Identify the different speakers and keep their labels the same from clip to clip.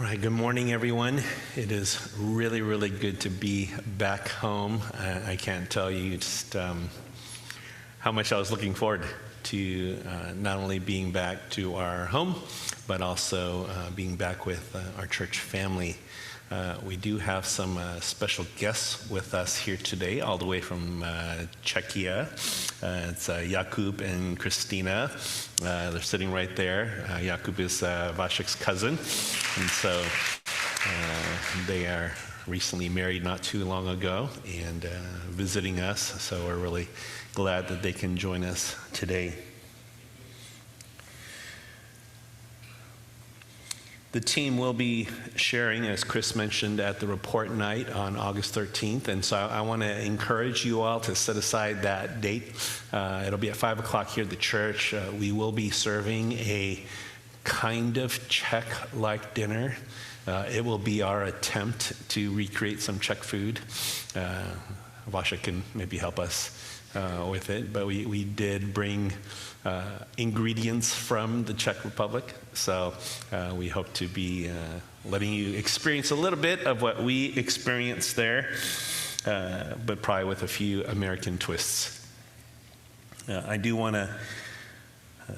Speaker 1: All right, good morning, everyone. It is really, really good to be back home. I can't tell you just how much I was looking forward to not only being back to our home, but also being back with our church family. We do have some special guests with us here today, all the way from Czechia. It's Jakub and Christina. They're sitting right there. Jakub is Vašek's cousin, and so they are recently married not too long ago and visiting us, so we're really glad that they can join us today. The team will be sharing, as Chris mentioned, at the report night on August 13th. And so I want to encourage you all to set aside that date. It'll be at 5 o'clock here at the church. We will be serving a kind of Czech-like dinner. It will be our attempt to recreate some Czech food. Vašek can maybe help us with it. But we did bring ingredients from the Czech Republic. So we hope to be letting you experience a little bit of what we experienced there, but probably with a few American twists. I do want to,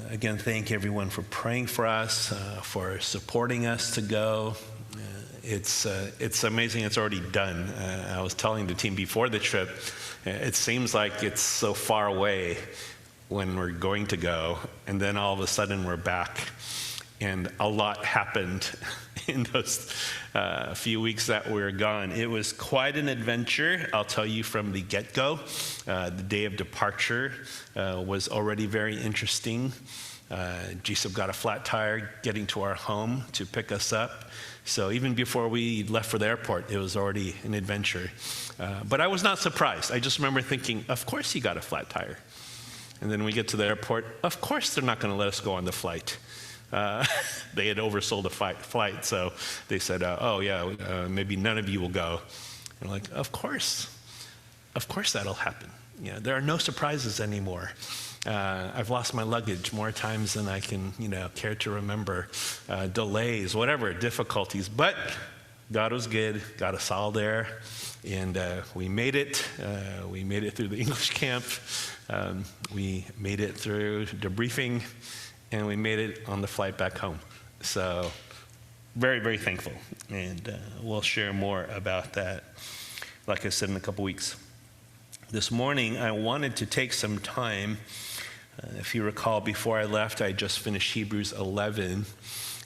Speaker 1: again, thank everyone for praying for us, for supporting us to go. It's amazing it's already done. I was telling the team before the trip, it seems like it's so far away when we're going to go, and then all of a sudden we're back. And a lot happened in those few weeks that we were gone. It was quite an adventure, I'll tell you from the get-go. The day of departure was already very interesting. Gisop got a flat tire getting to our home to pick us up. So even before we left for the airport, it was already an adventure. But I was not surprised. I just remember thinking, of course he got a flat tire. And then we get to the airport, of course they're not going to let us go on the flight. They had oversold the flight, so they said, maybe none of you will go. And we're like, of course that'll happen. There are no surprises anymore. I've lost my luggage more times than I can, care to remember. Delays, whatever, difficulties. But God was good, got us all there, and we made it. We made it through the English camp. We made it through debriefing, and we made it on the flight back home. So very, very thankful. And we'll share more about that, like I said, in a couple weeks. This morning, I wanted to take some time. If you recall, before I left, I just finished Hebrews 11.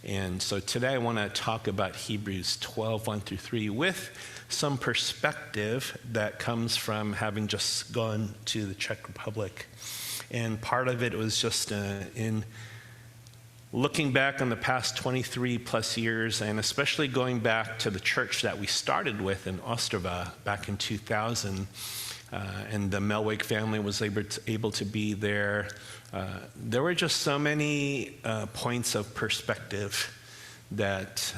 Speaker 1: And so today I want to talk about Hebrews 12, 1 through 3, with some perspective that comes from having just gone to the Czech Republic. And part of it was just in looking back on the past 23 plus years, and especially going back to the church that we started with in Ostrava back in 2000, and the Melwick family was able to be there. There were just so many points of perspective that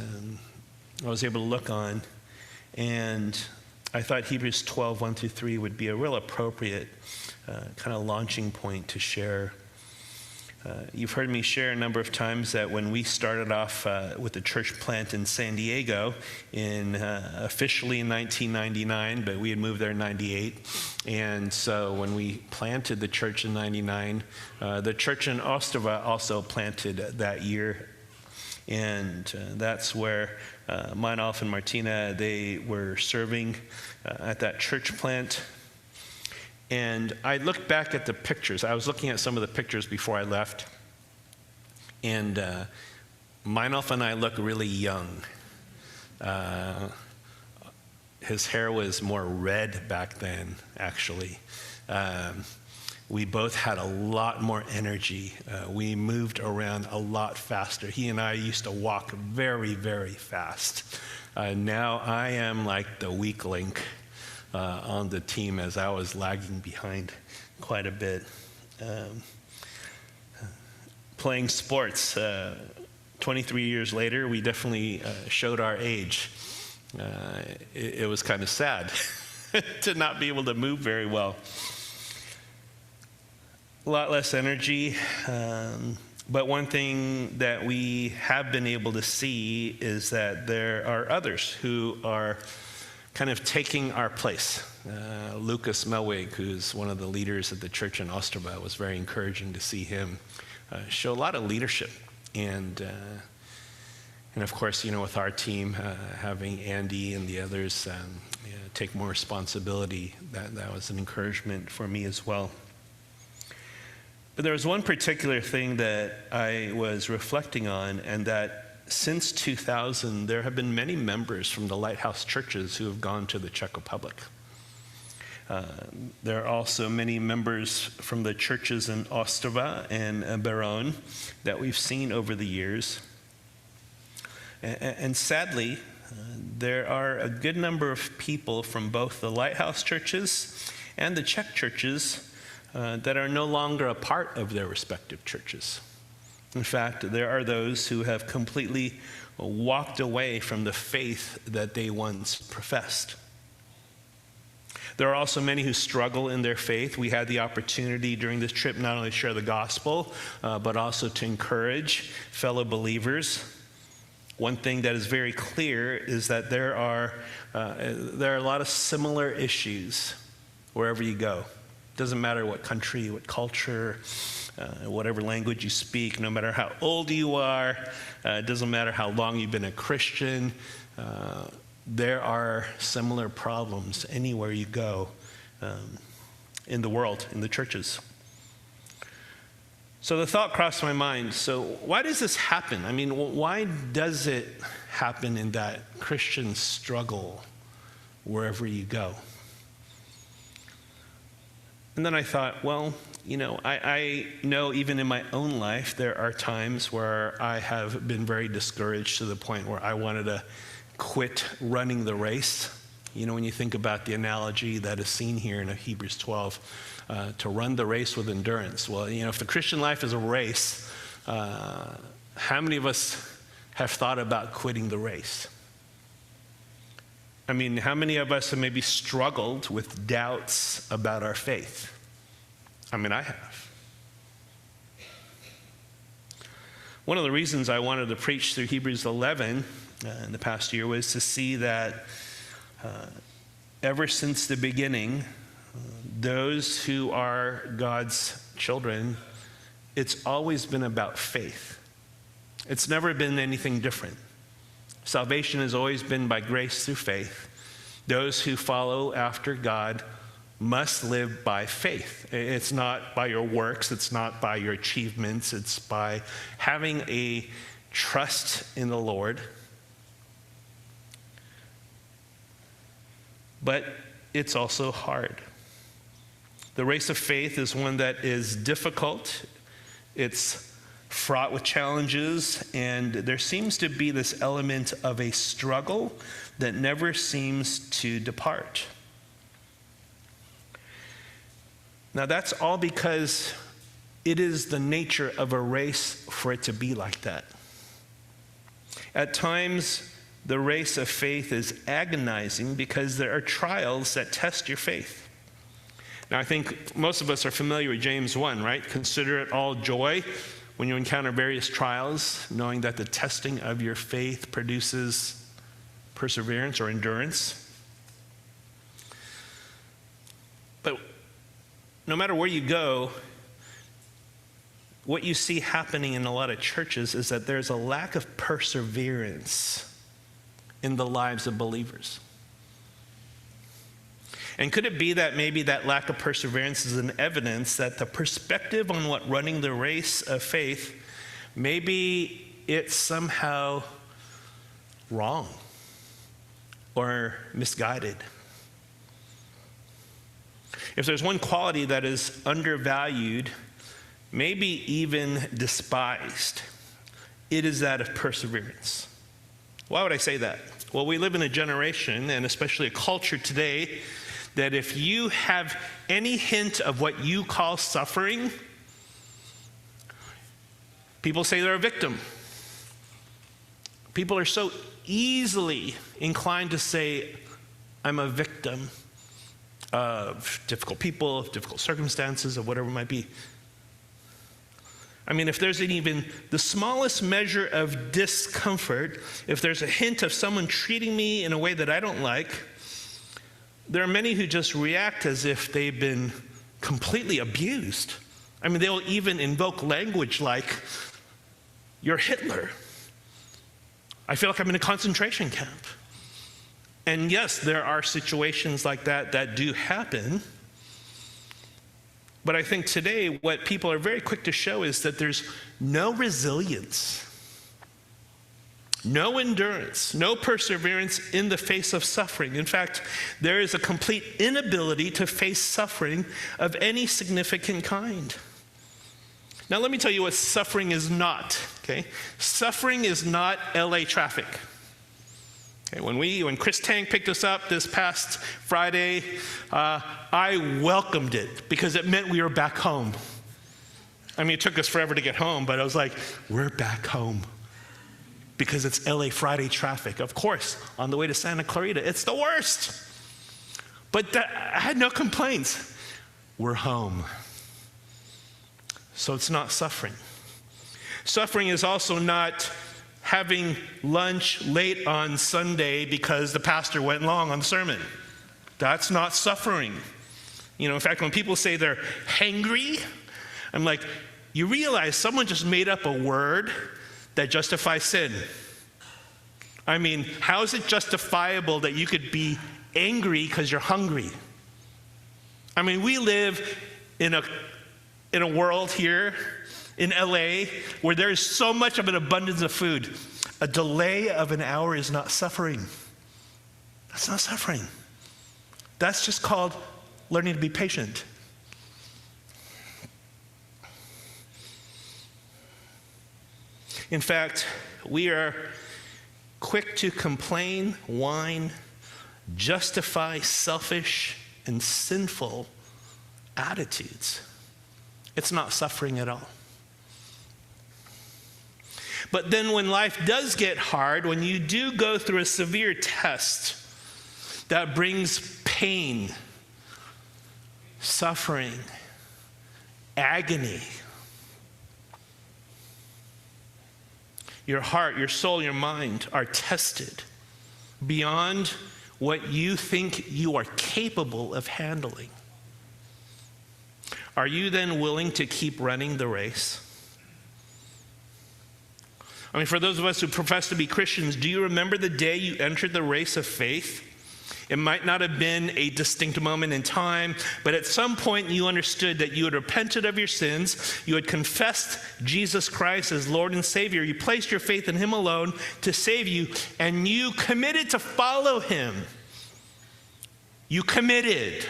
Speaker 1: I was able to look on, and I thought Hebrews 12, 1 through 3 would be a real appropriate kind of launching point to share. You've heard me share a number of times that when we started off with the church plant in San Diego officially in 1999, but we had moved there in 98. And so when we planted the church in 99, the church in Ostrava also planted that year. And that's where Meinolf and Martina, they were serving at that church plant. And I looked back at the pictures. I was looking at some of the pictures before I left. And Meinolf and I look really young. His hair was more red back then, actually. We both had a lot more energy. We moved around a lot faster. He and I used to walk very, very fast. Now I am like the weak link on the team, as I was lagging behind quite a bit. Playing sports, 23 years later, we definitely showed our age. It was kind of sad to not be able to move very well. A lot less energy. But one thing that we have been able to see is that there are others who are kind of taking our place. Lucas Melwig, who's one of the leaders at the church in Ostrava, was very encouraging to see him show a lot of leadership. And of course, with our team, having Andy and the others take more responsibility, that was an encouragement for me as well. But there was one particular thing that I was reflecting on, and that since 2000, there have been many members from the Lighthouse churches who have gone to the Czech Republic. There are also many members from the churches in Ostrava and Beroun that we've seen over the years. And sadly, there are a good number of people from both the Lighthouse churches and the Czech churches that are no longer a part of their respective churches. In fact, there are those who have completely walked away from the faith that they once professed. There are also many who struggle in their faith. We had the opportunity during this trip not only to share the gospel, but also to encourage fellow believers. One thing that is very clear is that there are a lot of similar issues wherever you go. It doesn't matter what country, what culture, whatever language you speak, no matter how old you are, it doesn't matter how long you've been a Christian, there are similar problems anywhere you go in the world, in the churches. So the thought crossed my mind, so why does this happen? I mean, why does it happen in that Christians struggle wherever you go? And then I thought, well, I know even in my own life, there are times where I have been very discouraged to the point where I wanted to quit running the race. When you think about the analogy that is seen here in Hebrews 12, to run the race with endurance. Well, if the Christian life is a race, how many of us have thought about quitting the race? I mean, how many of us have maybe struggled with doubts about our faith? I mean, I have. One of the reasons I wanted to preach through Hebrews 11 in the past year was to see that ever since the beginning, those who are God's children, it's always been about faith. It's never been anything different. Salvation has always been by grace through faith. Those who follow after God must live by faith. It's not by your works, it's not by your achievements, it's by having a trust in the Lord. But it's also hard. The race of faith is one that is difficult. It's fraught with challenges, and there seems to be this element of a struggle that never seems to depart. Now, that's all because it is the nature of a race for it to be like that. At times, the race of faith is agonizing because there are trials that test your faith. Now, I think most of us are familiar with James 1, right? Consider it all joy when you encounter various trials, knowing that the testing of your faith produces perseverance or endurance. But no matter where you go, what you see happening in a lot of churches is that there's a lack of perseverance in the lives of believers. And could it be that maybe that lack of perseverance is an evidence that the perspective on what running the race of faith, maybe it's somehow wrong or misguided? If there's one quality that is undervalued, maybe even despised, it is that of perseverance. Why would I say that? Well, we live in a generation, and especially a culture today, that if you have any hint of what you call suffering, people say they're a victim. People are so easily inclined to say, I'm a victim of difficult people, of difficult circumstances, of whatever it might be. I mean, if there's even the smallest measure of discomfort, if there's a hint of someone treating me in a way that I don't like, there are many who just react as if they've been completely abused. I mean, they'll even invoke language like, "You're Hitler. I feel like I'm in a concentration camp." And yes, there are situations like that that do happen. But I think today what people are very quick to show is that there's no resilience, no endurance, no perseverance in the face of suffering. In fact, there is a complete inability to face suffering of any significant kind. Now let me tell you what suffering is not, okay? Suffering is not LA traffic. Okay, when Chris Tang picked us up this past Friday, I welcomed it because it meant we were back home. I mean, it took us forever to get home, but I was like, we're back home because it's LA Friday traffic. Of course, on the way to Santa Clarita, it's the worst. But I had no complaints. We're home. So it's not suffering. Suffering is also not having lunch late on Sunday because the pastor went long on the sermon. That's not suffering. You know, in fact, when people say they're hangry, I'm like, you realize someone just made up a word that justifies sin. I mean, how is it justifiable that you could be angry because you're hungry? I mean, we live in a world here in LA where there is so much of an abundance of food. A delay of an hour is not suffering. That's not suffering. That's just called learning to be patient. In fact, we are quick to complain, whine, justify selfish and sinful attitudes. It's not suffering at all. But then when life does get hard, when you do go through a severe test that brings pain, suffering, agony, your heart, your soul, your mind are tested beyond what you think you are capable of handling. Are you then willing to keep running the race? I mean, for those of us who profess to be Christians, do you remember the day you entered the race of faith? It might not have been a distinct moment in time, but at some point you understood that you had repented of your sins, you had confessed Jesus Christ as Lord and Savior, you placed your faith in Him alone to save you, and you committed to follow Him. You committed.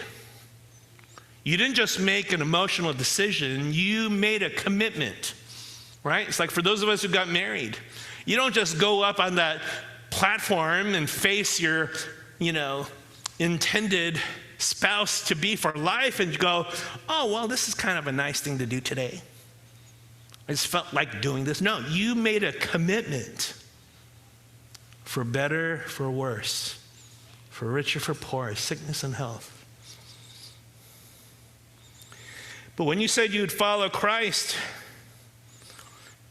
Speaker 1: You didn't just make an emotional decision, you made a commitment, right? It's like for those of us who got married, you don't just go up on that platform and face your intended spouse to be for life and go, oh, well, this is kind of a nice thing to do today. I just felt like doing this. No, you made a commitment for better, for worse, for richer, for poor, sickness and health. But when you said you would follow Christ,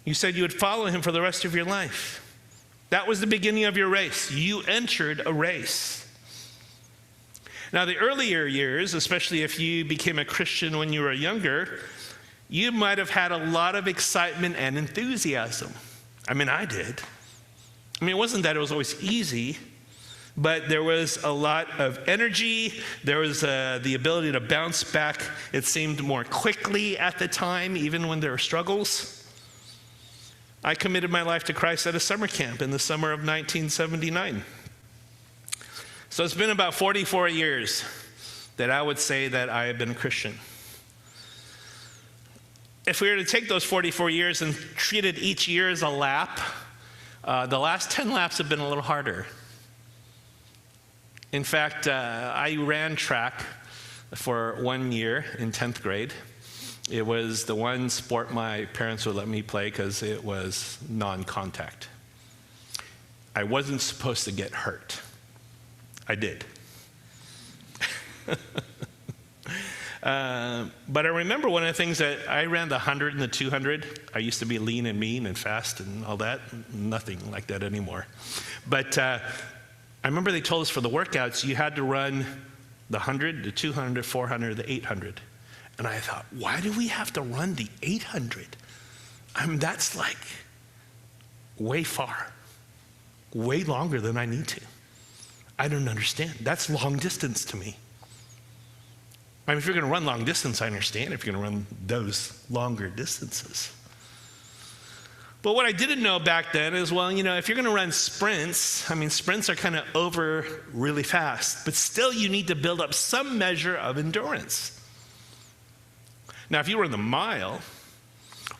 Speaker 1: you said you would follow Him for the rest of your life. That was the beginning of your race. You entered a race. Now, the earlier years, especially if you became a Christian when you were younger, you might have had a lot of excitement and enthusiasm. I mean, I did. I mean, it wasn't that it was always easy, but there was a lot of energy. There was the ability to bounce back, it seemed, more quickly at the time, even when there were struggles. I committed my life to Christ at a summer camp in the summer of 1979. So it's been about 44 years that I would say that I have been a Christian. If we were to take those 44 years and treat it each year as a lap, the last 10 laps have been a little harder. In fact, I ran track for 1 year in 10th grade. It was the one sport my parents would let me play because it was non-contact. I wasn't supposed to get hurt. I did. But I remember one of the things that I ran the 100 and the 200. I used to be lean and mean and fast and all that. Nothing like that anymore. But I remember they told us for the workouts, you had to run the 100, the 200, 400, the 800. And I thought, why do we have to run the 800? I mean, that's like way far, way longer than I need to. I don't understand. That's long distance to me. I mean, if you're going to run long distance, I understand if you're going to run those longer distances. But what I didn't know back then is, well, if you're going to run sprints, I mean, sprints are kind of over really fast, but still you need to build up some measure of endurance. Now, if you run the mile,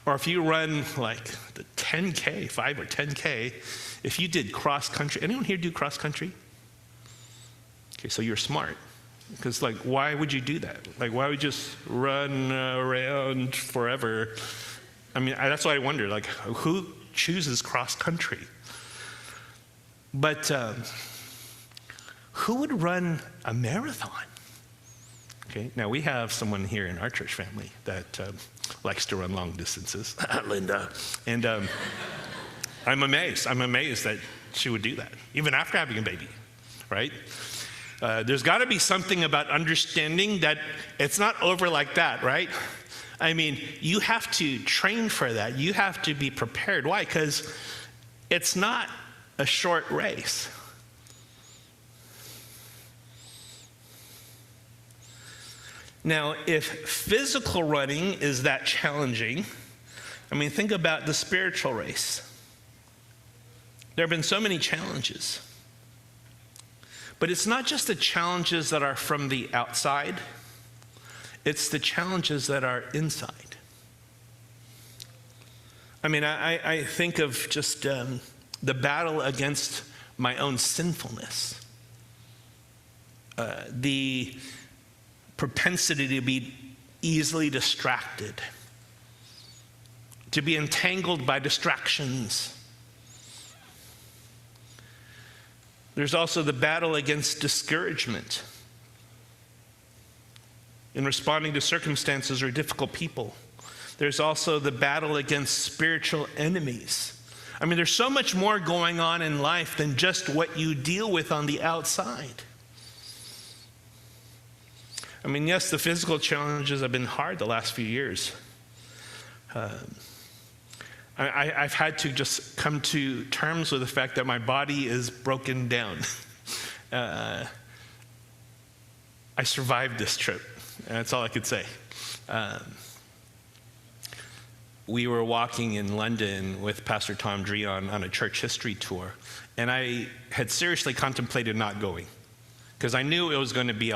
Speaker 1: or if you run like the 10K, 5 or 10K, if you did cross country, anyone here do cross country? Okay, so you're smart. Because, why would you do that? Why would you just run around forever? I mean, that's why I wonder, who chooses cross-country? But who would run a marathon? Okay, now we have someone here in our church family that likes to run long distances, Linda. And I'm amazed that she would do that, even after having a baby, right? There's got to be something about understanding that it's not over like that, right? I mean, you have to train for that. You have to be prepared. Why? Because it's not a short race. Now, if physical running is that challenging, I mean, think about the spiritual race. There have been so many challenges. But it's not just the challenges that are from the outside, it's the challenges that are inside. I mean, I think of just the battle against my own sinfulness, the propensity to be easily distracted, to be entangled by distractions. There's also the battle against discouragement in responding to circumstances or difficult people. There's also the battle against spiritual enemies. I mean, there's so much more going on in life than just what you deal with on the outside. I mean, yes, the physical challenges have been hard the last few years. I've had to just come to terms with the fact that my body is broken down. I survived this trip. That's all I could say. We were walking in London with Pastor Tom Dreon on a church history tour, and I had seriously contemplated not going because I knew it was going to be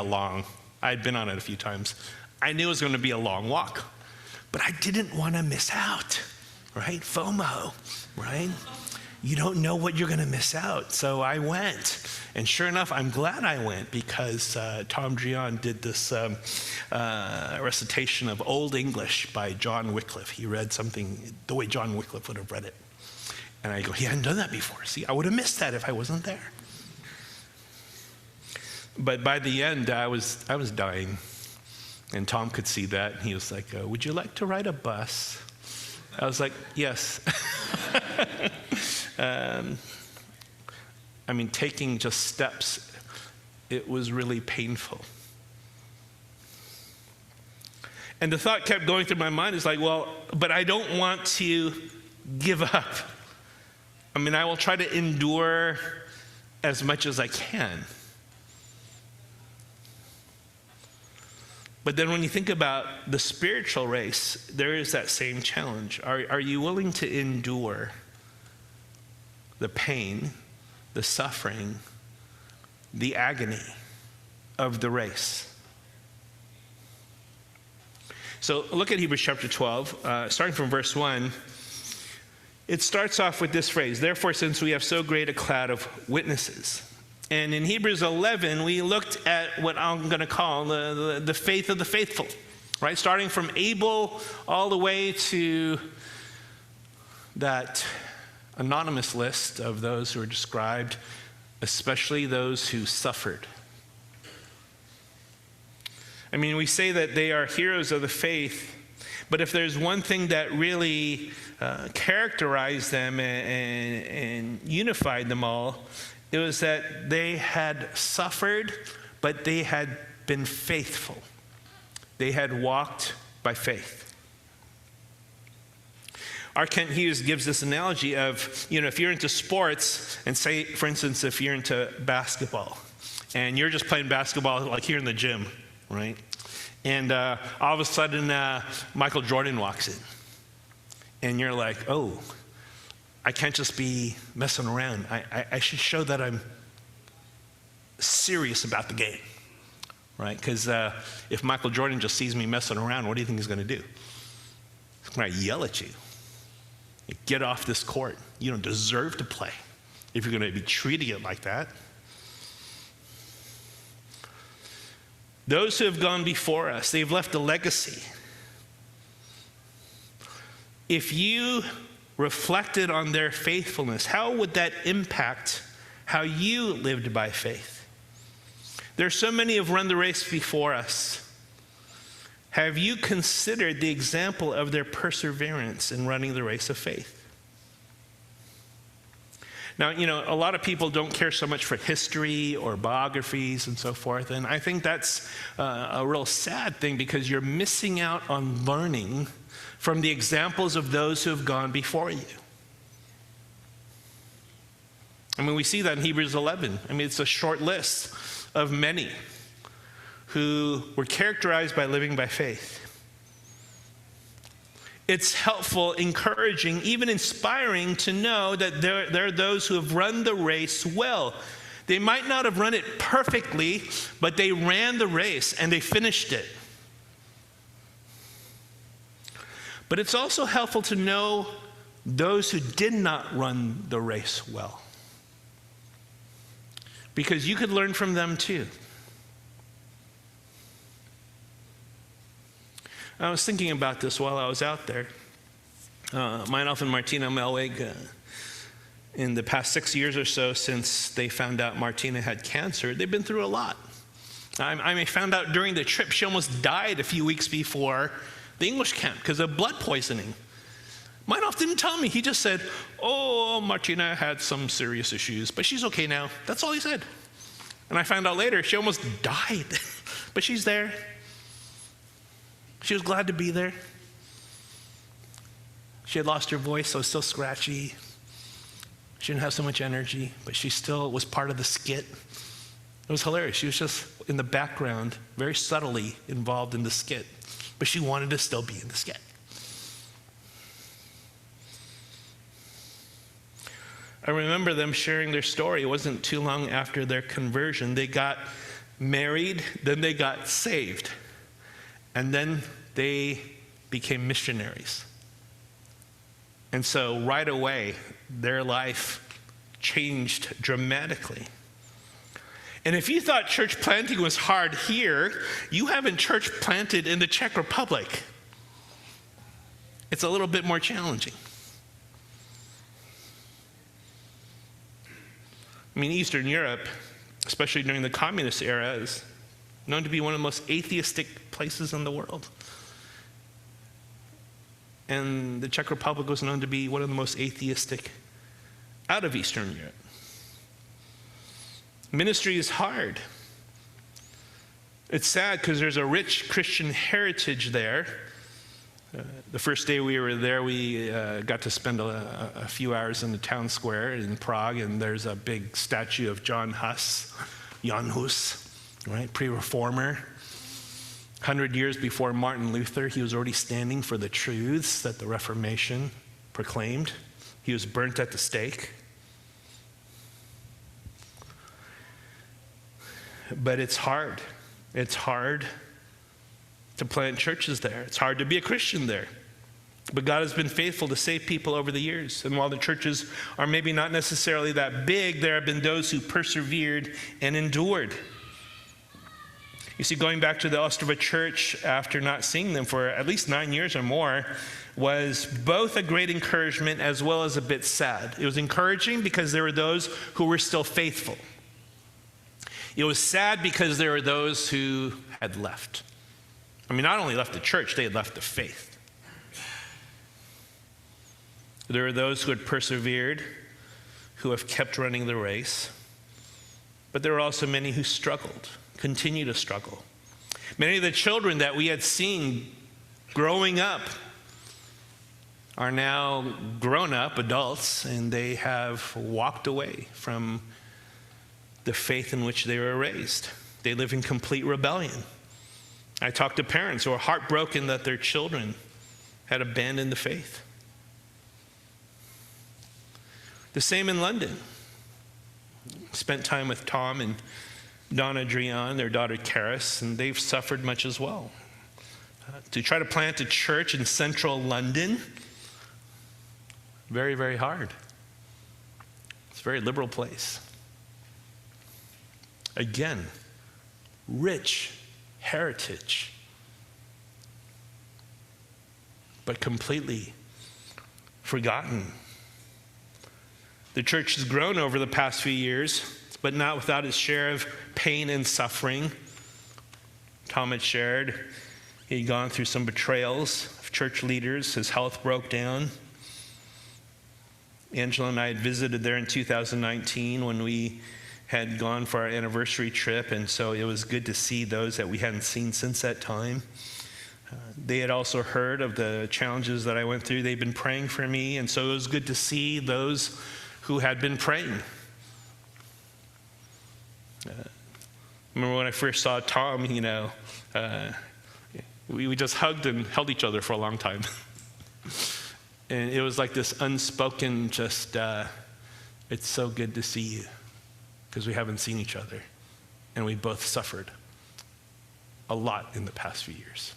Speaker 1: I'd been on it a few times. I knew it was going to be a long walk, but I didn't want to miss out. Right? FOMO, right? You don't know what you're going to miss out. So I went. And sure enough, I'm glad I went because Tom Dreon did this recitation of Old English by John Wycliffe. He read something the way John Wycliffe would have read it. And I go, he hadn't done that before. See, I would have missed that if I wasn't there. But by the end, I was dying. And Tom could see that. And he was like, would you like to ride a bus? I was like, yes. I mean, taking just steps, it was really painful. And the thought kept going through my mind is like, well, but I don't want to give up. I mean, I will try to endure as much as I can. But then when you think about the spiritual race, there is that same challenge. Are you willing to endure the pain, the suffering, the agony of the race? So look at Hebrews chapter 12, starting from verse 1. It starts off with this phrase, therefore, since we have so great a cloud of witnesses. And in Hebrews 11, we looked at what I'm going to call the faith of the faithful, right? Starting from Abel all the way to that anonymous list of those who are described, especially those who suffered. I mean, we say that they are heroes of the faith, but if there's one thing that really characterized them and unified them all, it was that they had suffered, but they had been faithful. They had walked by faith. R. Kent Hughes gives this analogy of, if you're into sports, and say, for instance, if you're into basketball, and you're just playing basketball like here in the gym, right? And all of a sudden, Michael Jordan walks in. And you're like, oh, I can't just be messing around. I should show that I'm serious about the game, right? Because if Michael Jordan just sees me messing around, what do you think he's going to do? He's going to yell at you. Get off this court. You don't deserve to play if you're going to be treating it like that. Those who have gone before us, they've left a legacy. If you reflected on their faithfulness, how would that impact how you lived by faith? There are so many who have run the race before us. Have you considered the example of their perseverance in running the race of faith? Now, a lot of people don't care so much for history or biographies and so forth, and I think that's a real sad thing because you're missing out on learning from the examples of those who have gone before you. I mean, we see that in Hebrews 11. I mean, it's a short list of many who were characterized by living by faith. It's helpful, encouraging, even inspiring to know that there are those who have run the race well. They might not have run it perfectly, but they ran the race and they finished it. But it's also helpful to know those who did not run the race well, because you could learn from them too. I was thinking about this while I was out there. Myself and Martina Melweg, in the past 6 years or so since they found out Martina had cancer, they've been through a lot. I found out during the trip she almost died a few weeks before the English camp because of blood poisoning. Myself didn't tell me. He just said, oh, Martina had some serious issues, but she's okay now. That's all he said. And I found out later she almost died, but she's there. She was glad to be there. She had lost her voice, so it was still scratchy. She didn't have so much energy, but she still was part of the skit. It was hilarious. She was just in the background, very subtly involved in the skit, but she wanted to still be in the skit. I remember them sharing their story. It wasn't too long after their conversion. They got married, then they got saved. And then they became missionaries. And so right away, their life changed dramatically. And if you thought church planting was hard here, you haven't church planted in the Czech Republic. It's a little bit more challenging. I mean, Eastern Europe, especially during the communist era, is known to be one of the most atheistic places in the world. And the Czech Republic was known to be one of the most atheistic out of Eastern Europe. Ministry is hard. It's sad because there's a rich Christian heritage there. The first day we were there, we got to spend a few hours in the town square in Prague, and there's a big statue of Jan Hus, right, pre-reformer. 100 years before Martin Luther, he was already standing for the truths that the Reformation proclaimed. He was burnt at the stake. But it's hard. It's hard to plant churches there. It's hard to be a Christian there. But God has been faithful to save people over the years. And while the churches are maybe not necessarily that big, there have been those who persevered and endured. You see, going back to the Ostrava church after not seeing them for at least 9 years or more was both a great encouragement as well as a bit sad. It was encouraging because there were those who were still faithful. It was sad because there were those who had left. I mean, not only left the church, they had left the faith. There are those who had persevered, who have kept running the race. But there are also many who struggled, continue to struggle. Many of the children that we had seen growing up are now grown-up adults, and they have walked away from the faith in which they were raised. They live in complete rebellion. I talk to parents who are heartbroken that their children had abandoned the faith. The same in London. Spent time with Tom and Donna Drian, their daughter Karis, and they've suffered much as well. To try to plant a church in central London, very, very hard. It's a very liberal place. Again, rich heritage, but completely forgotten. The church has grown over the past few years, but not without its share of pain and suffering. Tom had shared he'd gone through some betrayals of church leaders. His health broke down. Angela and I had visited there in 2019 when we had gone for our anniversary trip, and so it was good to see those that we hadn't seen since that time. They had also heard of the challenges that I went through. They'd been praying for me, and so it was good to see those who had been praying. Remember when I first saw Tom, we just hugged and held each other for a long time. And it was like this unspoken just, it's so good to see you, because we haven't seen each other. And we both suffered a lot in the past few years.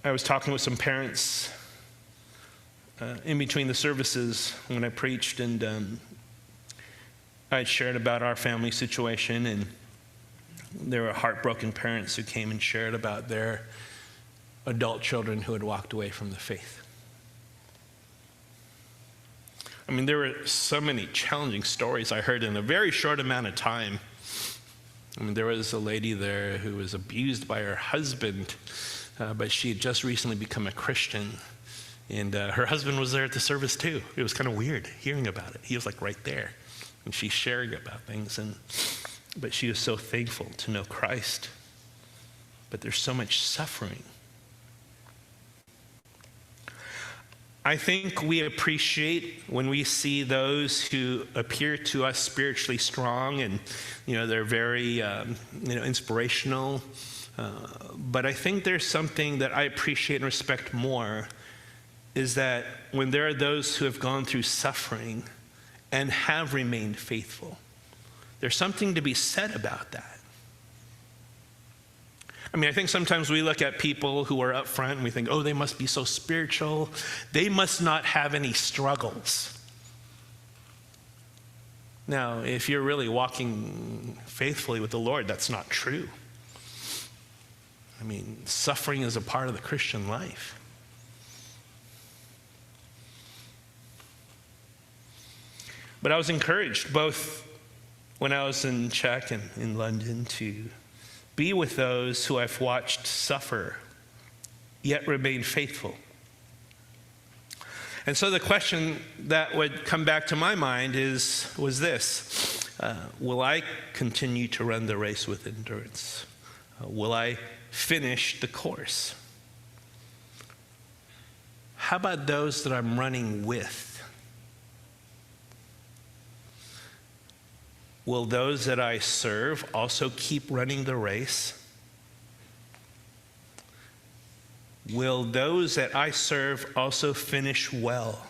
Speaker 1: I was talking with some parents in between the services when I preached, and I had shared about our family situation, and there were heartbroken parents who came and shared about their adult children who had walked away from the faith. I mean, there were so many challenging stories I heard in a very short amount of time. I mean, there was a lady there who was abused by her husband, but she had just recently become a Christian. And her husband was there at the service too. It was kind of weird hearing about it. He was like right there. And she's sharing about things. But she was so thankful to know Christ. But there's so much suffering. I think we appreciate when we see those who appear to us spiritually strong, and they're very inspirational. But I think there's something that I appreciate and respect more, is that when there are those who have gone through suffering and have remained faithful, there's something to be said about that. I mean, I think sometimes we look at people who are up front and we think, oh, they must be so spiritual. They must not have any struggles. Now, if you're really walking faithfully with the Lord, that's not true. I mean, suffering is a part of the Christian life. But I was encouraged, both when I was in Czech and in London, to be with those who I've watched suffer, yet remain faithful. And so the question that would come back to my mind was this: will I continue to run the race with endurance? Will I finish the course? How about those that I'm running with? Will those that I serve also keep running the race? Will those that I serve also finish well?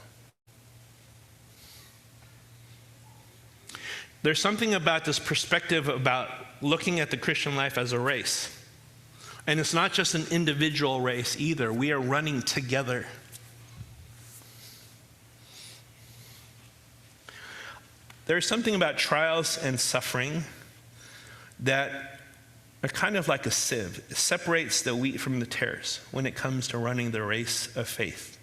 Speaker 1: There's something about this perspective about looking at the Christian life as a race. And it's not just an individual race either. We are running together. There's something about trials and suffering that are kind of like a sieve. It separates the wheat from the tares when it comes to running the race of faith.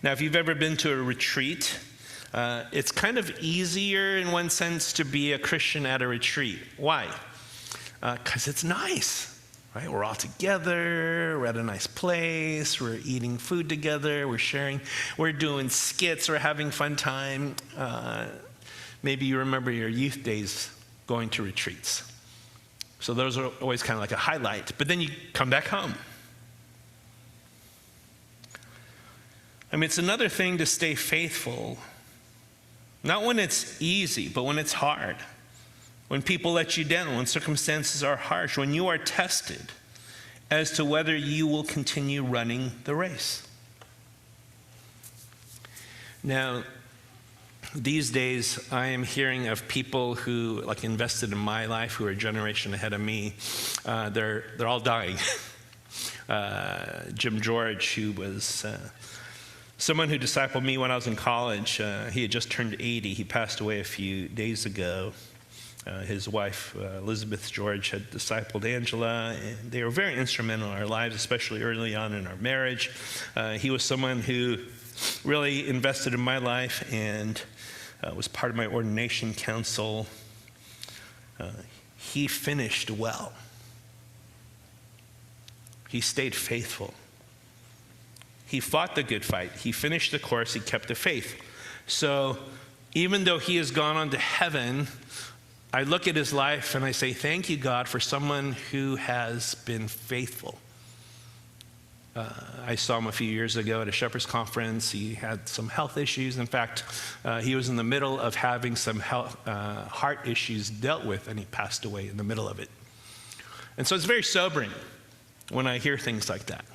Speaker 1: Now, if you've ever been to a retreat, It's kind of easier in one sense to be a Christian at a retreat. Why? Because it's nice. Right? We're all together, we're at a nice place, we're eating food together, we're sharing, we're doing skits, we're having fun time. Maybe you remember your youth days going to retreats. So those are always kind of like a highlight. But then you come back home. I mean, it's another thing to stay faithful, not when it's easy, but when it's hard. When people let you down, when circumstances are harsh, when you are tested as to whether you will continue running the race. Now, these days, I am hearing of people who invested in my life, who are a generation ahead of me. They're all dying. Jim George, who was someone who discipled me when I was in college, he had just turned 80. He passed away a few days ago. His wife, Elizabeth George, had discipled Angela, and they were very instrumental in our lives, especially early on in our marriage. He was someone who really invested in my life and was part of my ordination council. He finished well. He stayed faithful. He fought the good fight. He finished the course. He kept the faith. So even though he has gone on to heaven, I look at his life and I say, thank you, God, for someone who has been faithful. I saw him a few years ago at a shepherd's conference. He had some health issues. In fact, he was in the middle of having some heart issues dealt with, and he passed away in the middle of it. And so it's very sobering when I hear things like that.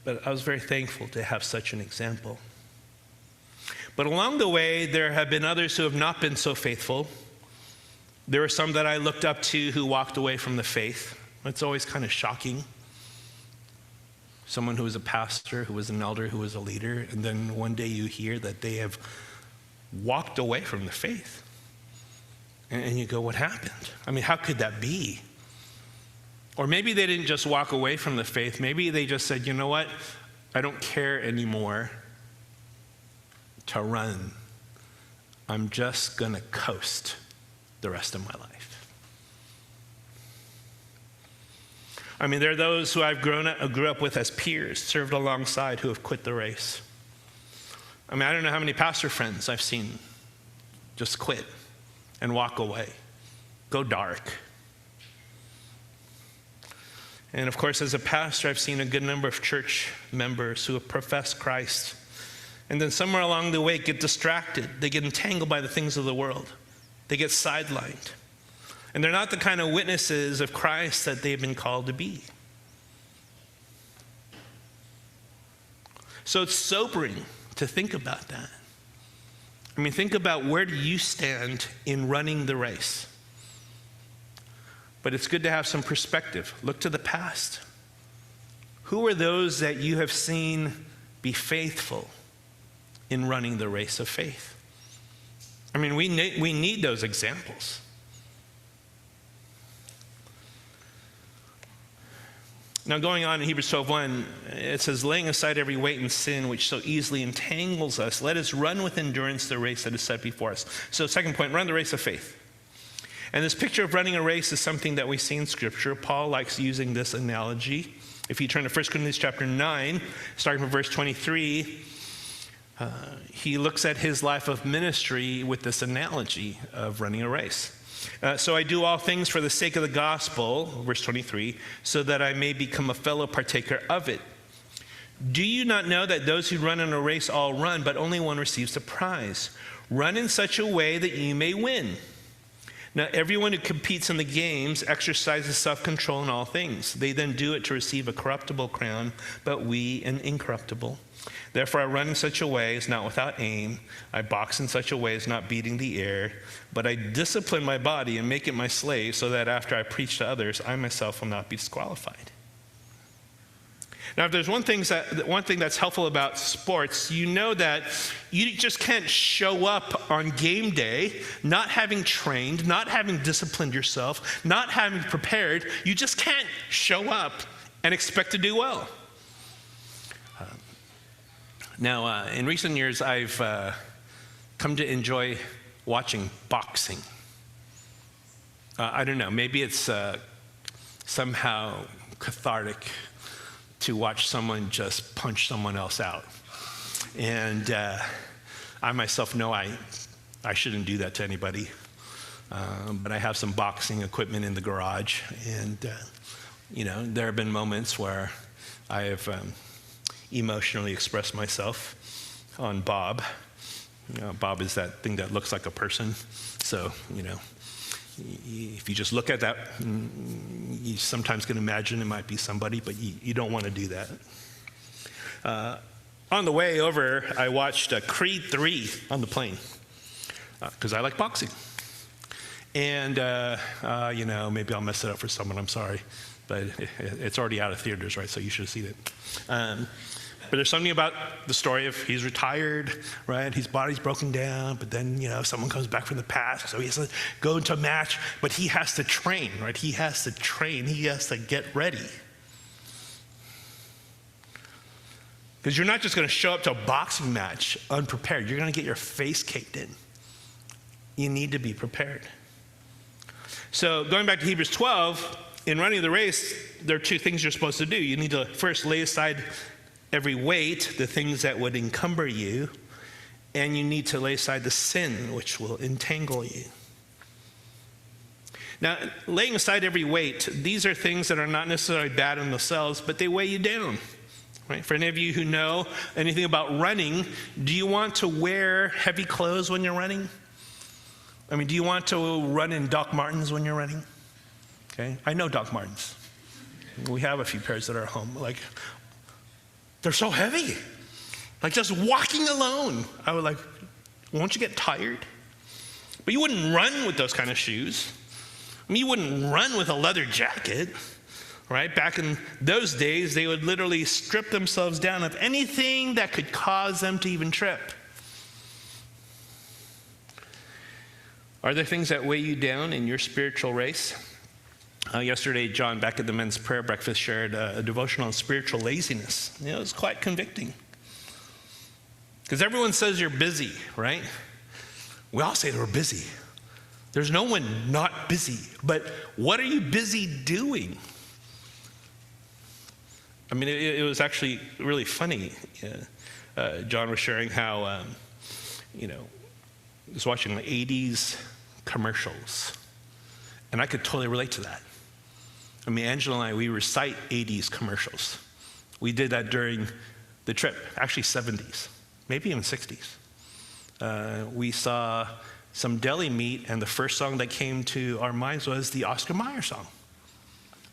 Speaker 1: But I was very thankful to have such an example. But along the way, there have been others who have not been so faithful. There were some that I looked up to who walked away from the faith. It's always kind of shocking. Someone who was a pastor, who was an elder, who was a leader, and then one day you hear that they have walked away from the faith. And you go, what happened? I mean, how could that be? Or maybe they didn't just walk away from the faith. Maybe they just said, you know what? I don't care anymore to run. I'm just going to coast the rest of my life. I mean, there are those who I grew up with as peers, served alongside, who have quit the race. I mean, I don't know how many pastor friends I've seen just quit and walk away, go dark. And of course, as a pastor, I've seen a good number of church members who have professed Christ, and then somewhere along the way get distracted. They get entangled by the things of the world. They get sidelined. And they're not the kind of witnesses of Christ that they've been called to be. So it's sobering to think about that. I mean, think about, where do you stand in running the race? But it's good to have some perspective. Look to the past. Who are those that you have seen be faithful in running the race of faith? I mean, we need those examples. Now, going on in Hebrews 12:1, it says, laying aside every weight and sin which so easily entangles us, let us run with endurance the race that is set before us. So, second point, run the race of faith. And this picture of running a race is something that we see in Scripture. Paul likes using this analogy. If you turn to 1 Corinthians chapter 9, starting from verse 23, he looks at his life of ministry with this analogy of running a race. So I do all things for the sake of the gospel, verse 23, so that I may become a fellow partaker of it. Do you not know that those who run in a race all run, but only one receives the prize? Run in such a way that you may win. Now, everyone who competes in the games exercises self-control in all things. They then do it to receive a corruptible crown, but we an incorruptible. Therefore, I run in such a way as not without aim. I box in such a way as not beating the air. But I discipline my body and make it my slave, so that after I preach to others, I myself will not be disqualified. Now, if there's one thing that's helpful about sports, you know that you just can't show up on game day not having trained, not having disciplined yourself, not having prepared. You just can't show up and expect to do well. Now, in recent years, I've come to enjoy watching boxing. I don't know, maybe it's somehow cathartic to watch someone just punch someone else out. And I myself know I shouldn't do that to anybody. But I have some boxing equipment in the garage. And, there have been moments where I have emotionally expressed myself on Bob. Bob is that thing that looks like a person. So, if you just look at that, you sometimes can imagine it might be somebody, but you don't want to do that. On the way over, I watched Creed 3 on the plane because I like boxing. And, maybe I'll mess it up for someone, I'm sorry. But it's already out of theaters, right? So you should have seen it. But there's something about the story of he's retired, right? His body's broken down, but then, someone comes back from the past, so he has to go into a match, but he has to train, right? He has to train. He has to get ready. Because you're not just going to show up to a boxing match unprepared. You're going to get your face caked in. You need to be prepared. So going back to Hebrews 12, in running the race, there are two things you're supposed to do. You need to first lay aside every weight, the things that would encumber you, and you need to lay aside the sin which will entangle you. Now, laying aside every weight, these are things that are not necessarily bad in themselves, but they weigh you down. Right? For any of you who know anything about running, do you want to wear heavy clothes when you're running? Do you want to run in Doc Martens when you're running? Okay, I know Doc Martens. We have a few pairs that are at home. They're so heavy. Just walking alone, I would won't you get tired? But you wouldn't run with those kind of shoes. You wouldn't run with a leather jacket, right? Back in those days, they would literally strip themselves down of anything that could cause them to even trip. Are there things that weigh you down in your spiritual race? Yesterday, John, back at the men's prayer breakfast, shared a devotional on spiritual laziness. It was quite convicting. Because everyone says you're busy, right? We all say that we're busy. There's no one not busy. But what are you busy doing? It was actually really funny. John was sharing how, he was watching the 80s commercials. And I could totally relate to that. Angela and I, we recite 80s commercials. We did that during the trip, actually 70s, maybe even 60s. We saw some deli meat, and the first song that came to our minds was the Oscar Mayer song.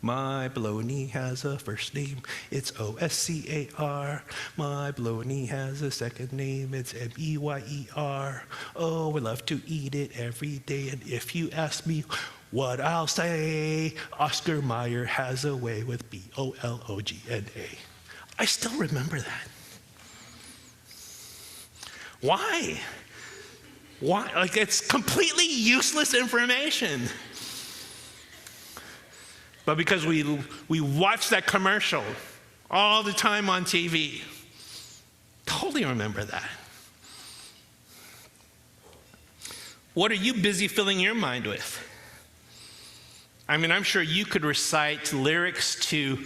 Speaker 1: My bologna has a first name, it's O-S-C-A-R. My bologna has a second name, it's M-E-Y-E-R. Oh, I love to eat it every day, and if you ask me what I'll say, Oscar Mayer has a way with B-O-L-O-G-N-A. I still remember that. Why? It's completely useless information. But because we watch that commercial all the time on TV, totally remember that. What are you busy filling your mind with? I'm sure you could recite lyrics to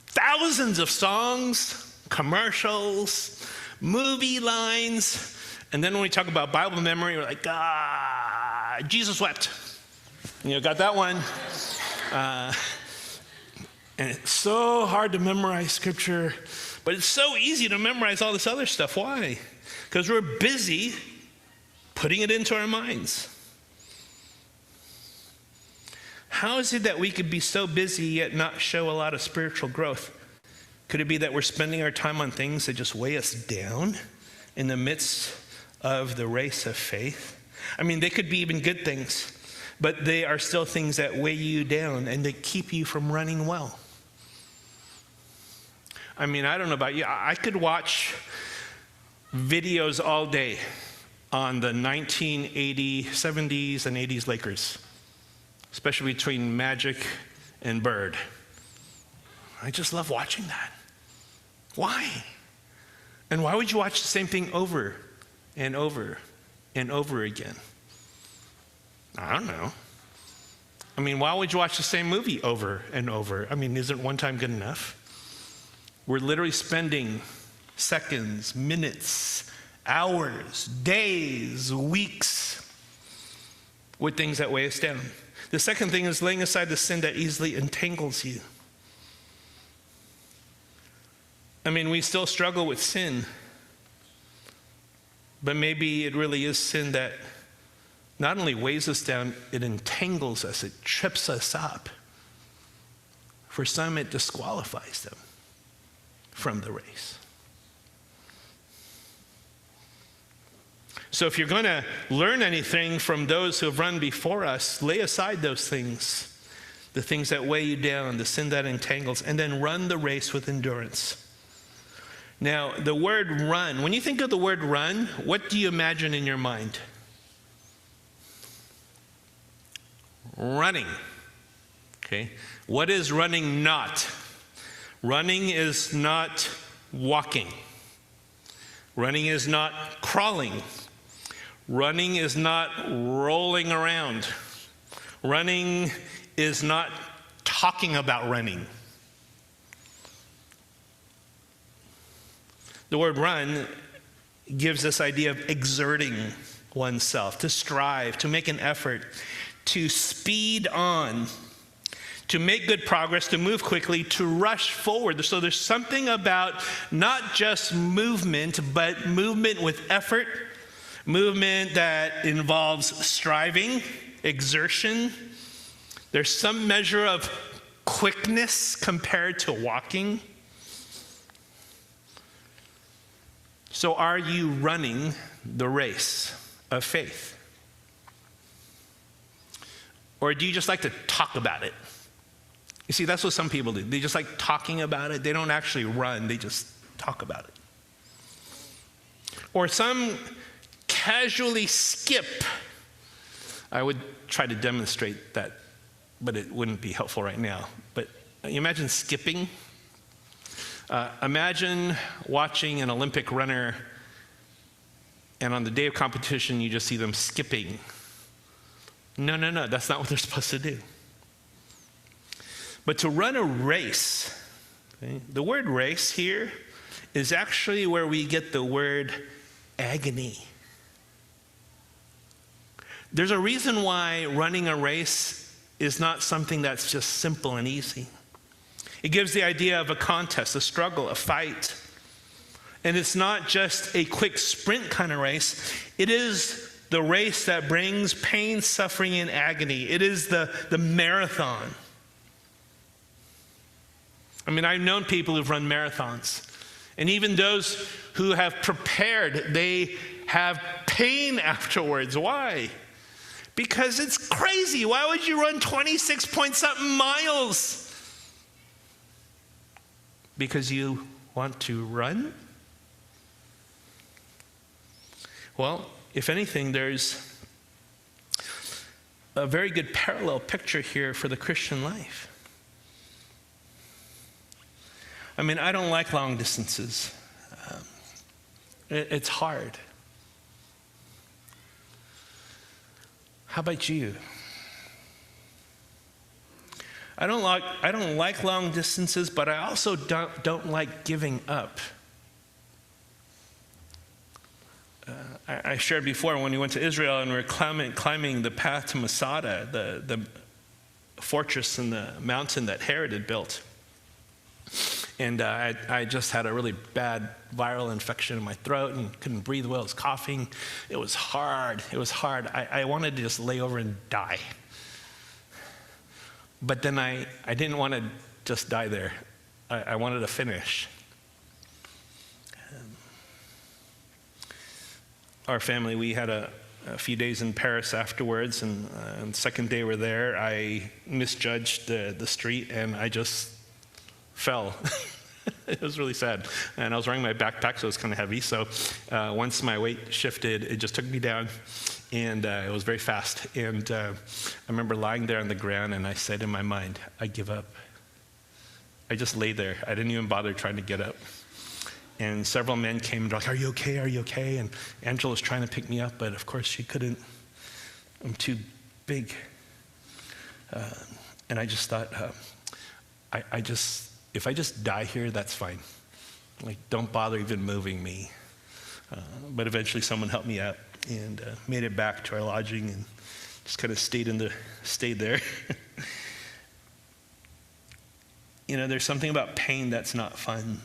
Speaker 1: thousands of songs, commercials, movie lines, and then when we talk about Bible memory, we're like, Jesus wept. Got that one. And it's so hard to memorize scripture, but it's so easy to memorize all this other stuff. Why? Because we're busy putting it into our minds. How is it that we could be so busy yet not show a lot of spiritual growth? Could it be that we're spending our time on things that just weigh us down in the midst of the race of faith? They could be even good things, but they are still things that weigh you down and that keep you from running well. I don't know about you. I could watch videos all day on the 1980, 70s, and 80s Lakers, especially between Magic and Bird. I just love watching that. Why? And why would you watch the same thing over and over and over again? I don't know. I mean, why would you watch the same movie over and over? I mean, isn't one time good enough? We're literally spending seconds, minutes, hours, days, weeks with things that weigh us down. The second thing is laying aside the sin that easily entangles you. I mean, we still struggle with sin, but maybe it really is sin that not only weighs us down, it entangles us, it trips us up. For some, it disqualifies them from the race. So if you're going to learn anything from those who have run before us, lay aside those things, the things that weigh you down, the sin that entangles, and then run the race with endurance. Now, the word run, when you think of the word run, what do you imagine in your mind? Running. Okay. What is running not? Running is not walking. Running is not crawling. Running is not rolling around. Running is not talking about running. The word run gives this idea of exerting oneself, to strive, to make an effort, to speed on, to make good progress, to move quickly, to rush forward. So there's something about not just movement, but movement with effort, movement that involves striving, exertion. There's some measure of quickness compared to walking. So are you running the race of faith? Or do you just like to talk about it? You see, that's what some people do. They just like talking about it. They don't actually run, they just talk about it. Or some casually skip. I would try to demonstrate that, but it wouldn't be helpful right now. But you imagine skipping. Imagine watching an Olympic runner, and on the day of competition, you just see them skipping. No, that's not what they're supposed to do. But to run a race, okay, the word race here is actually where we get the word agony. There's a reason why running a race is not something that's just simple and easy. It gives the idea of a contest, a struggle, a fight. And it's not just a quick sprint kind of race. It is the race that brings pain, suffering, and agony. It is the marathon. I mean, I've known people who've run marathons. And even those who have prepared, they have pain afterwards. Why? Because it's crazy. Why would you run 26 point something miles? Because you want to run? Well, if anything, there's a very good parallel picture here for the Christian life. I mean, I don't like long distances. It's hard. How about you? I don't like long distances, but I also don't like giving up. I shared before when we went to Israel and we were climbing the path to Masada, the fortress in the mountain that Herod had built. And I just had a really bad viral infection in my throat and couldn't breathe well. I was coughing. It was hard. I wanted to just lay over and die. But then I didn't want to just die there. I wanted to finish. Our family, we had a few days in Paris afterwards, and the second day we're there, I misjudged the street, and I just fell. It was really sad. And I was wearing my backpack, so it was kind of heavy. So once my weight shifted, it just took me down, and it was very fast. And I remember lying there on the ground, and I said in my mind, I give up. I just lay there. I didn't even bother trying to get up. And several men came and were like, "Are you okay? Are you okay?" And Angela was trying to pick me up, but of course she couldn't. I'm too big. And I just thought, if I just die here, that's fine. Like, don't bother even moving me. But eventually someone helped me out and made it back to our lodging and just kind of stayed there. You know, there's something about pain that's not fun.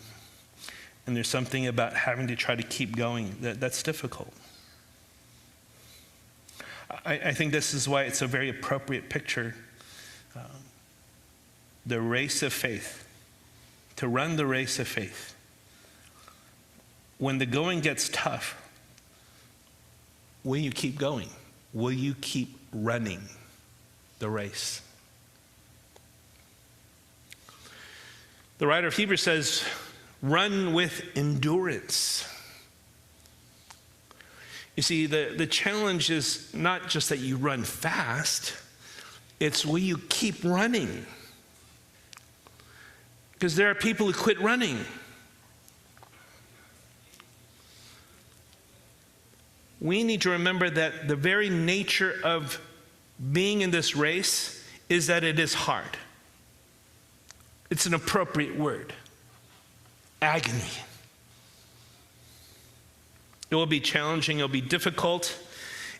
Speaker 1: And there's something about having to try to keep going that's difficult. I think this is why it's a very appropriate picture. The race of faith. To run the race of faith. When the going gets tough, will you keep going? Will you keep running the race? The writer of Hebrews says, run with endurance. You see, the challenge is not just that you run fast, it's will you keep running? Because there are people who quit running. We need to remember that the very nature of being in this race is that it is hard. It's an appropriate word. Agony. It will be challenging, it will be difficult,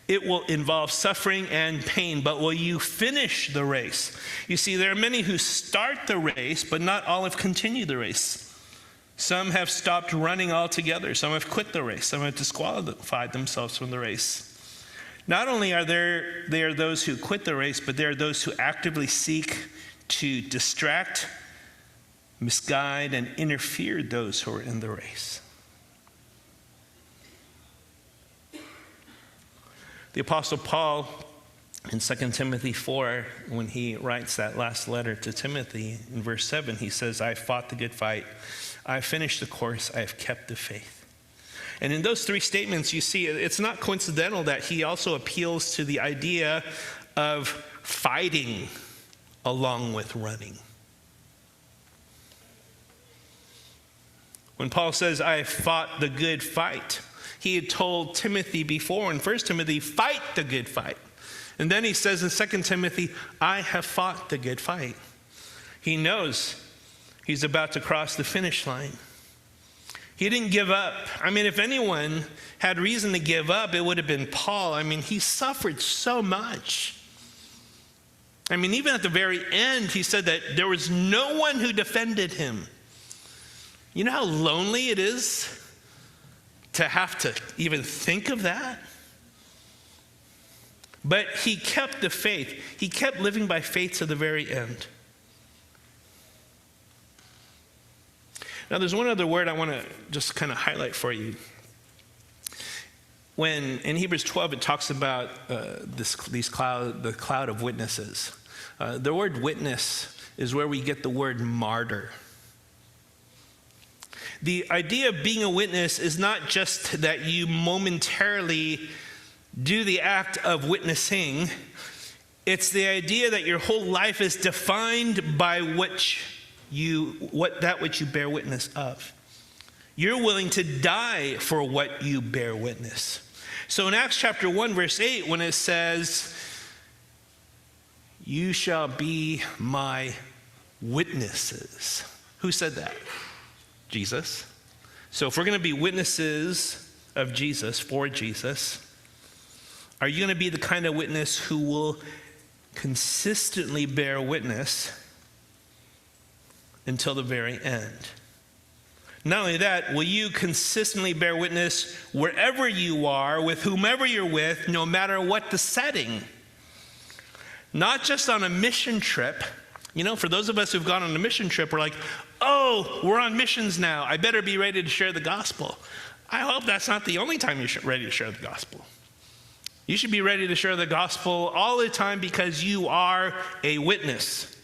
Speaker 1: it will involve suffering and pain, but will you finish the race? You see, there are many who start the race, but not all have continued the race. Some have stopped running altogether, some have quit the race, some have disqualified themselves from the race. Not only are there those who quit the race, but there are those who actively seek to distract, misguide, and interfere those who are in the race. The Apostle Paul in 2 Timothy 4, when he writes that last letter to Timothy, in verse 7, he says, I fought the good fight, I finished the course, I have kept the faith. And in those three statements, you see, it's not coincidental that he also appeals to the idea of fighting along with running. When Paul says, I fought the good fight, he had told Timothy before in 1 Timothy, fight the good fight. And then he says in 2 Timothy, I have fought the good fight. He knows he's about to cross the finish line. He didn't give up. I mean, if anyone had reason to give up, it would have been Paul. I mean, he suffered so much. I mean, even at the very end, he said that there was no one who defended him. You know how lonely it is to have to even think of that? But he kept the faith. He kept living by faith to the very end. Now, there's one other word I want to just kind of highlight for you. When in Hebrews 12 it talks about the cloud of witnesses. The word witness is where we get the word martyr. The idea of being a witness is not just that you momentarily do the act of witnessing. It's the idea that your whole life is defined by which you bear witness of. You're willing to die for what you bear witness. So in Acts chapter 1, verse 8, when it says, you shall be my witnesses. Who said that? Jesus. So if we're going to be witnesses of Jesus, for Jesus, are you going to be the kind of witness who will consistently bear witness until the very end? Not only that, will you consistently bear witness wherever you are, with whomever you're with, no matter what the setting? Not just on a mission trip. You know, for those of us who've gone on a mission trip, we're like, oh, we're on missions now. I better be ready to share the gospel. I hope that's not the only time you're ready to share the gospel. You should be ready to share the gospel all the time because you are a witness.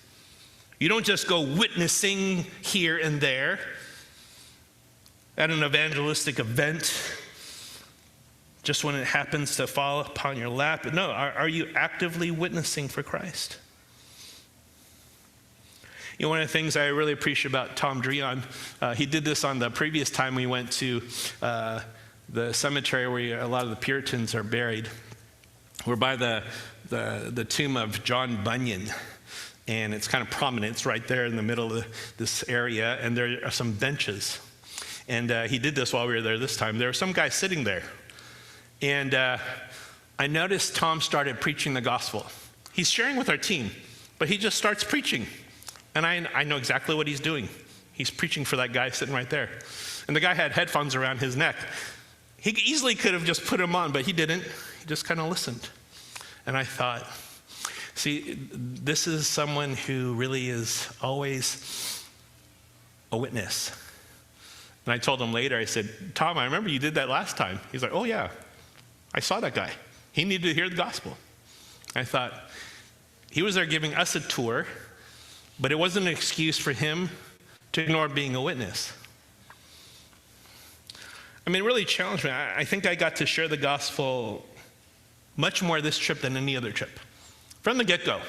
Speaker 1: You don't just go witnessing here and there at an evangelistic event just when it happens to fall upon your lap. No, are you actively witnessing for Christ? You know, one of the things I really appreciate about Tom Dreon, he did this on the previous time we went to the cemetery where a lot of the Puritans are buried. We're by the tomb of John Bunyan, and it's kind of prominent. It's right there in the middle of this area, and there are some benches. And he did this while we were there this time. There was some guy sitting there, and I noticed Tom started preaching the gospel. He's sharing with our team, but he just starts preaching. And I know exactly what he's doing. He's preaching for that guy sitting right there. And the guy had headphones around his neck. He easily could have just put them on, but he didn't. He just kind of listened. And I thought, see, this is someone who really is always a witness. And I told him later, I said, Tom, I remember you did that last time. He's like, oh yeah, I saw that guy. He needed to hear the gospel. I thought, he was there giving us a tour, but it wasn't an excuse for him to ignore being a witness. I mean, it really challenged me. I think I got to share the gospel much more this trip than any other trip. From the get-go.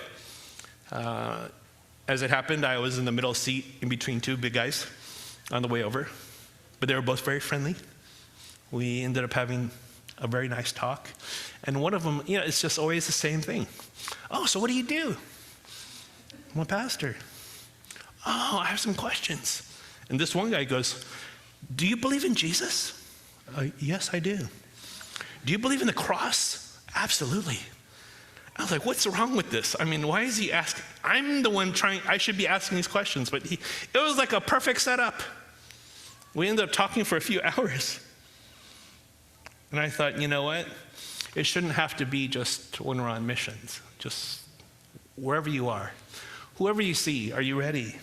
Speaker 1: As it happened, I was in the middle seat in between two big guys on the way over, but they were both very friendly. We ended up having a very nice talk. And one of them, you know, it's just always the same thing. Oh, so what do you do? I'm a pastor. Oh, I have some questions. And this one guy goes, do you believe in Jesus? Yes, I do. Do you believe in the cross? Absolutely. I was like, what's wrong with this? I mean, why is he asking? I'm the one I should be asking these questions, but it was like a perfect setup. We ended up talking for a few hours. And I thought, you know what? It shouldn't have to be just when we're on missions. Just wherever you are. Whoever you see, are you ready?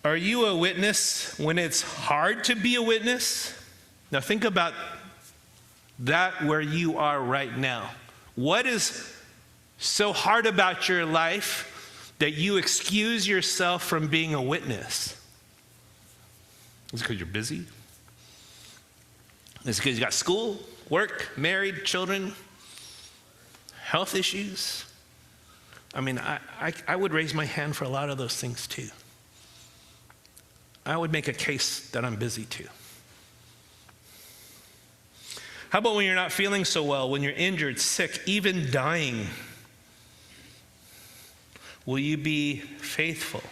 Speaker 1: Are you a witness when it's hard to be a witness? Now think about that where you are right now. What is so hard about your life that you excuse yourself from being a witness? Is it because you're busy? Is it because you got school, work, married, children, health issues? I mean, I would raise my hand for a lot of those things too. I would make a case that I'm busy too. How about when you're not feeling so well, when you're injured, sick, even dying? Will you be faithful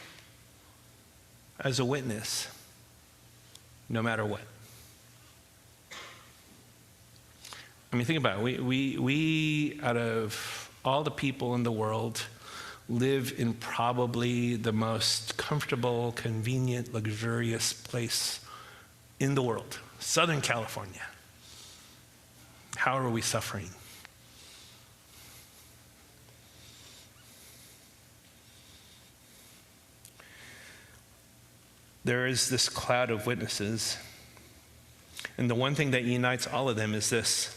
Speaker 1: as a witness no matter what? I mean, think about it. We out of all the people in the world, live in probably the most comfortable, convenient, luxurious place in the world, Southern California. How are we suffering? There is this cloud of witnesses, and the one thing that unites all of them is this.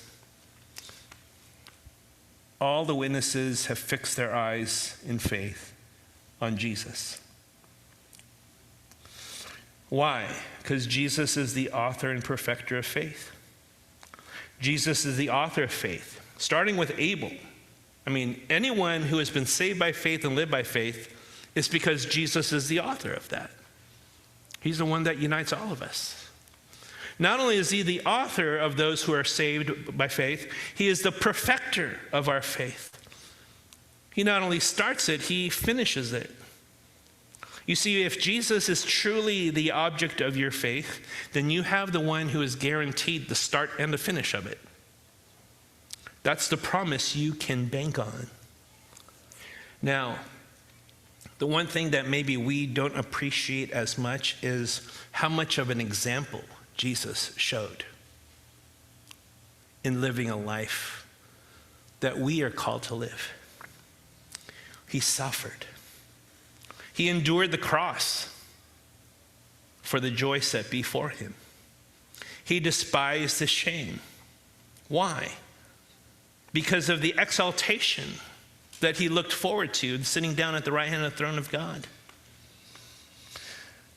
Speaker 1: All the witnesses have fixed their eyes in faith on Jesus. Why? Because Jesus is the author and perfecter of faith. Jesus is the author of faith, starting with Abel. I mean, anyone who has been saved by faith and lived by faith is because Jesus is the author of that. He's the one that unites all of us. Not only is he the author of those who are saved by faith, he is the perfecter of our faith. He not only starts it, he finishes it. You see, if Jesus is truly the object of your faith, then you have the one who is guaranteed the start and the finish of it. That's the promise you can bank on. Now, the one thing that maybe we don't appreciate as much is how much of an example Jesus showed in living a life that we are called to live. He suffered. He endured the cross for the joy set before him. He despised the shame. Why? Because of the exaltation that he looked forward to sitting down at the right hand of the throne of God.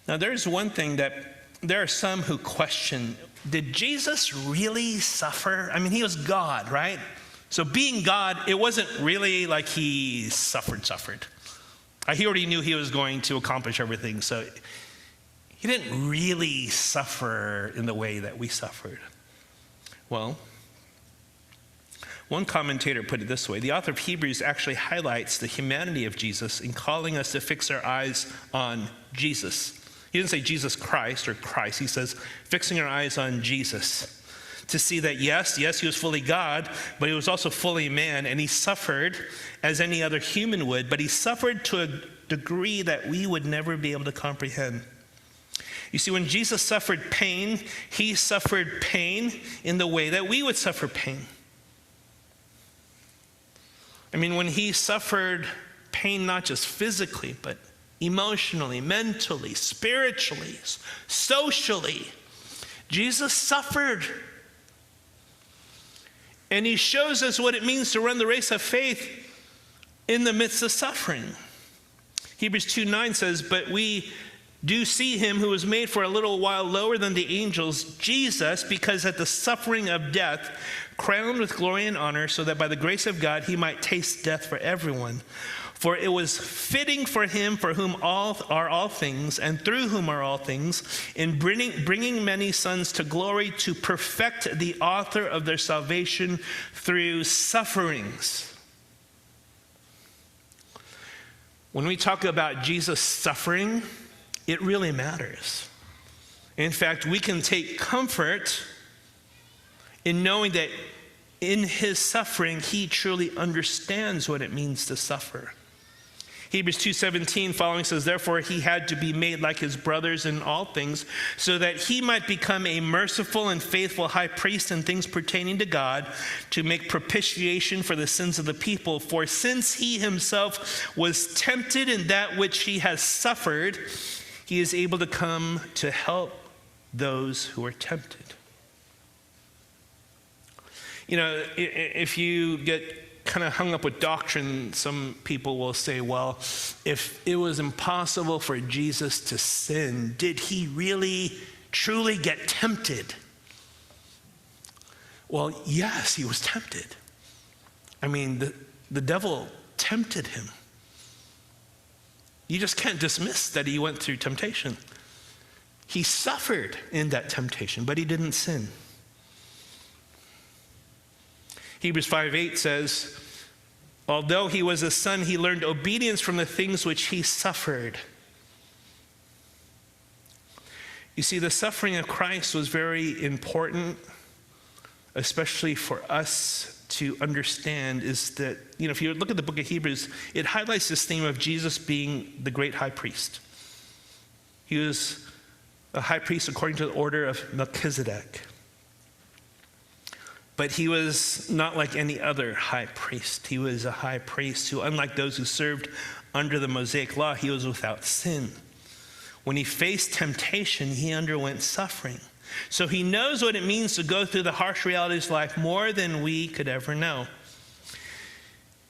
Speaker 1: Now there's one thing that there are some who question, did Jesus really suffer? I mean, he was God, right? So being God, it wasn't really like he suffered. He already knew he was going to accomplish everything, so he didn't really suffer in the way that we suffered. Well, one commentator put it this way: the author of Hebrews actually highlights the humanity of Jesus in calling us to fix our eyes on Jesus. He didn't say Jesus Christ or Christ. He says fixing our eyes on Jesus, to see that yes, he was fully God, but he was also fully man, and he suffered as any other human would, but he suffered to a degree that we would never be able to comprehend. You see, when Jesus suffered pain, he suffered pain in the way that we would suffer pain. I mean, when he suffered pain, not just physically, but emotionally, mentally, spiritually, socially, Jesus suffered. And he shows us what it means to run the race of faith in the midst of suffering. Hebrews 2:9 says, but we do see him who was made for a little while lower than the angels, Jesus, because at the suffering of death, crowned with glory and honor, so that by the grace of God he might taste death for everyone. For it was fitting for him, for whom all are all things, and through whom are all things, in bringing many sons to glory, to perfect the author of their salvation through sufferings. When we talk about Jesus suffering, it really matters. In fact, we can take comfort in knowing that in his suffering, he truly understands what it means to suffer. Hebrews 2:17 following says, therefore he had to be made like his brothers in all things, so that he might become a merciful and faithful high priest in things pertaining to God, to make propitiation for the sins of the people. For since he himself was tempted in that which he has suffered, he is able to come to help those who are tempted. You know, if you get kind of hung up with doctrine, some people will say, well, if it was impossible for Jesus to sin, did he really, truly get tempted? Well, yes, he was tempted. I mean, the devil tempted him. You just can't dismiss that he went through temptation. He suffered in that temptation, but he didn't sin. Hebrews 5:8 says, although he was a son, he learned obedience from the things which he suffered. You see, the suffering of Christ was very important, especially for us to understand, is that, you know, if you look at the book of Hebrews, it highlights this theme of Jesus being the great high priest. He was a high priest according to the order of Melchizedek. But he was not like any other high priest. He was a high priest who, unlike those who served under the Mosaic law, he was without sin. When he faced temptation, he underwent suffering. So he knows what it means to go through the harsh realities of life more than we could ever know.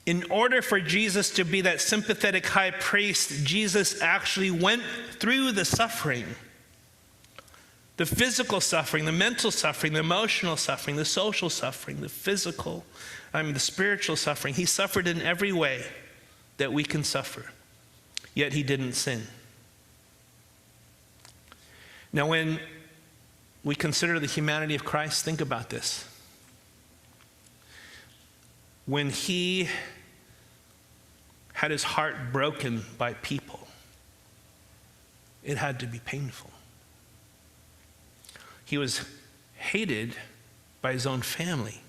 Speaker 1: In order for Jesus to be that sympathetic high priest, Jesus actually went through the suffering. The physical suffering, the mental suffering, the emotional suffering, the social suffering, the spiritual suffering. He suffered in every way that we can suffer, yet he didn't sin. Now, when we consider the humanity of Christ, think about this. When he had his heart broken by people, it had to be painful. He was hated by his own family.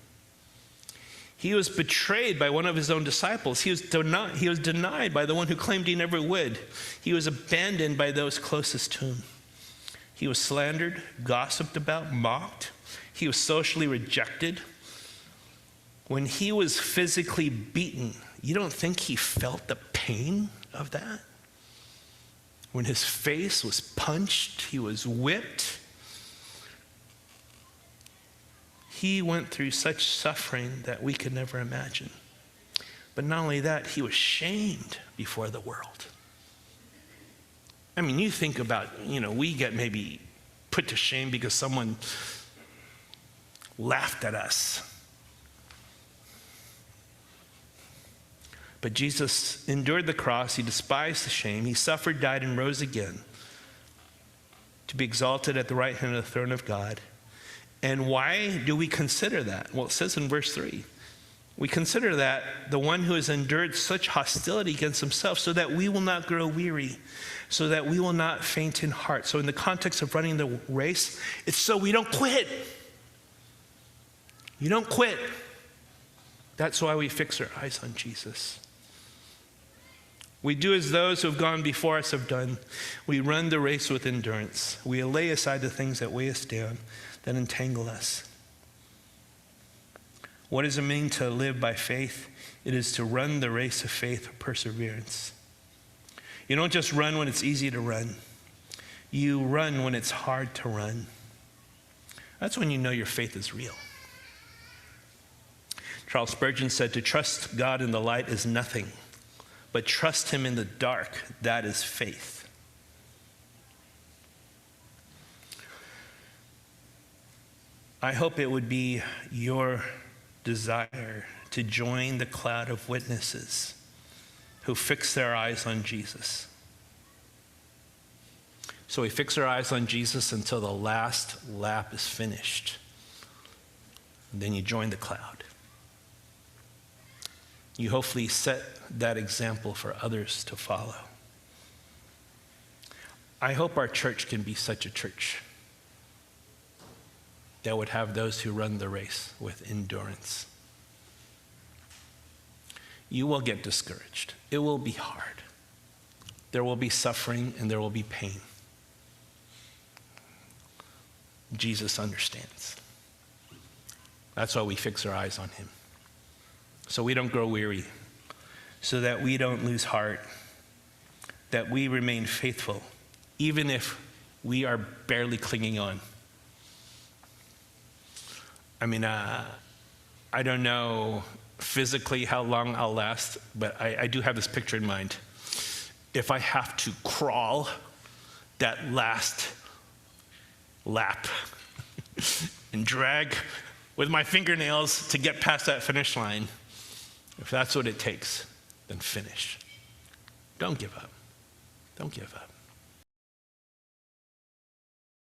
Speaker 1: He was betrayed by one of his own disciples. He was denied by the one who claimed he never would. He was abandoned by those closest to him. He was slandered, gossiped about, mocked. He was socially rejected. When he was physically beaten, you don't think he felt the pain of that? When his face was punched, he was whipped. He went through such suffering that we could never imagine. But not only that, he was shamed before the world. I mean, you think about, we get maybe put to shame because someone laughed at us. But Jesus endured the cross. He despised the shame. He suffered, died, and rose again to be exalted at the right hand of the throne of God. And why do we consider that? Well, it says in verse 3, we consider that the one who has endured such hostility against himself so that we will not grow weary, so that we will not faint in heart. So in the context of running the race, it's so we don't quit. You don't quit. That's why we fix our eyes on Jesus. We do as those who have gone before us have done. We run the race with endurance. We lay aside the things that weigh us down, that entangle us. What does it mean to live by faith? It is to run the race of faith with perseverance. You don't just run when it's easy to run. You run when it's hard to run. That's when you know your faith is real. Charles Spurgeon said, to trust God in the light is nothing, but trust him in the dark, that is faith. I hope it would be your desire to join the cloud of witnesses who fix their eyes on Jesus. So we fix our eyes on Jesus until the last lap is finished. And then you join the cloud. You hopefully set that example for others to follow. I hope our church can be such a church that would have those who run the race with endurance. You will get discouraged. It will be hard. There will be suffering and there will be pain. Jesus understands. That's why we fix our eyes on him. So we don't grow weary, so that we don't lose heart, that we remain faithful, even if we are barely clinging on. I mean, I don't know physically how long I'll last, but I do have this picture in mind. If I have to crawl that last lap and drag with my fingernails to get past that finish line, if that's what it takes, then finish. Don't give up. Don't give up.